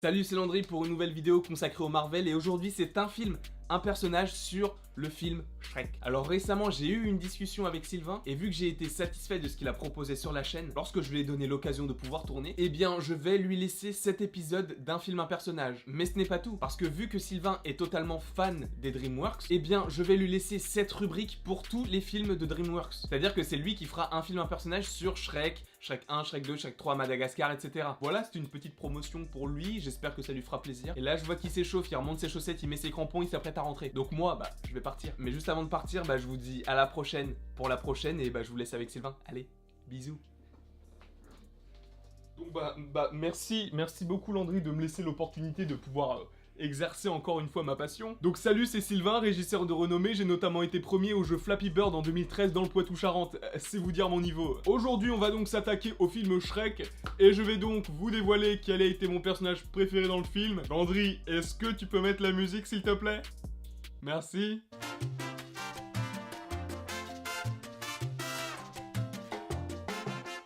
Salut, c'est Landry pour une nouvelle vidéo consacrée au Marvel et aujourd'hui c'est un film, un personnage sur le film Shrek. Alors récemment j'ai eu une discussion avec Sylvain et vu que j'ai été satisfait de ce qu'il a proposé sur la chaîne, lorsque je lui ai donné l'occasion de pouvoir tourner, eh bien je vais lui laisser cet épisode d'un film, un personnage. Mais ce n'est pas tout, parce que vu que Sylvain est totalement fan des DreamWorks, eh bien je vais lui laisser cette rubrique pour tous les films de DreamWorks. C'est-à-dire que c'est lui qui fera un film, un personnage sur Shrek, Shrek 1, Shrek 2, Shrek 3, Madagascar, etc. Voilà, c'est une petite promotion pour lui, j'espère que ça lui fera plaisir. Et là, je vois qu'il s'échauffe, il remonte ses chaussettes, il met ses crampons, il s'apprête à rentrer. Donc moi, je vais partir. Mais juste avant de partir, je vous dis à la prochaine pour la prochaine et je vous laisse avec Sylvain. Allez, bisous. Donc merci beaucoup Landry de me laisser l'opportunité de pouvoir exercer encore une fois ma passion. Donc salut, c'est Sylvain, régisseur de renommée, j'ai notamment été premier au jeu Flappy Bird en 2013 dans le Poitou-Charentes, c'est vous dire mon niveau. Aujourd'hui on va donc s'attaquer au film Shrek, et je vais donc vous dévoiler quel a été mon personnage préféré dans le film. Landry, est-ce que tu peux mettre la musique s'il te plaît? Merci.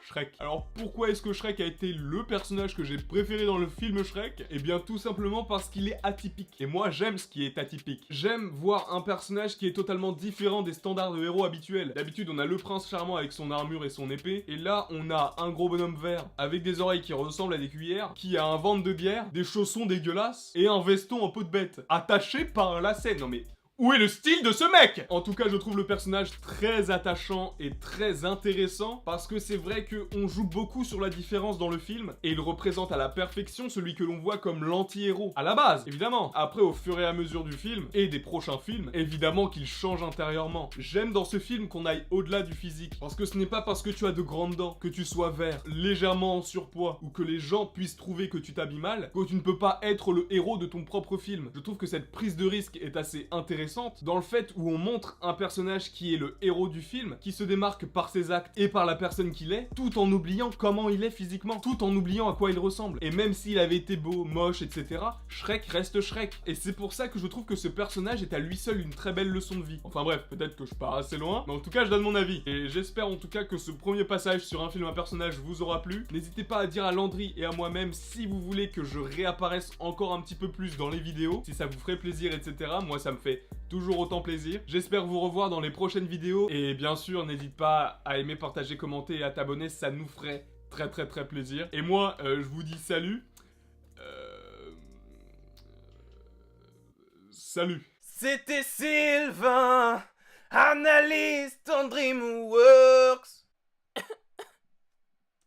Shrek. Alors pourquoi est-ce que Shrek a été le personnage que j'ai préféré dans le film Shrek? Eh bien tout simplement parce qu'il est atypique. Et moi j'aime ce qui est atypique. J'aime voir un personnage qui est totalement différent des standards de héros habituels. D'habitude on a le prince charmant avec son armure et son épée. Et là on a un gros bonhomme vert avec des oreilles qui ressemblent à des cuillères, qui a un ventre de bière, des chaussons dégueulasses et un veston en peau de bête. Attaché par un lacet. Non mais... où est le style de ce mec? En tout cas, je trouve le personnage très attachant et très intéressant parce que c'est vrai qu'on joue beaucoup sur la différence dans le film et il représente à la perfection celui que l'on voit comme l'anti-héros. À la base, évidemment. Après, au fur et à mesure du film et des prochains films, évidemment qu'il change intérieurement. J'aime dans ce film qu'on aille au-delà du physique parce que ce n'est pas parce que tu as de grandes dents, que tu sois vert, légèrement en surpoids ou que les gens puissent trouver que tu t'habilles mal, que tu ne peux pas être le héros de ton propre film. Je trouve que cette prise de risque est assez intéressante dans le fait où on montre un personnage qui est le héros du film, qui se démarque par ses actes et par la personne qu'il est, tout en oubliant comment il est physiquement, tout en oubliant à quoi il ressemble. Et même s'il avait été beau, moche, etc., Shrek reste Shrek. Et c'est pour ça que je trouve que ce personnage est à lui seul une très belle leçon de vie. Enfin bref, peut-être que je pars assez loin, mais en tout cas je donne mon avis. Et j'espère en tout cas que ce premier passage sur un film, un personnage vous aura plu. N'hésitez pas à dire à Landry et à moi-même si vous voulez que je réapparaisse encore un petit peu plus dans les vidéos, si ça vous ferait plaisir, etc. Moi ça me fait toujours autant plaisir. J'espère vous revoir dans les prochaines vidéos. Et bien sûr, n'hésite pas à aimer, partager, commenter et à t'abonner. Ça nous ferait très plaisir. Et moi, je vous dis salut. Salut. C'était Sylvain, analyste en DreamWorks.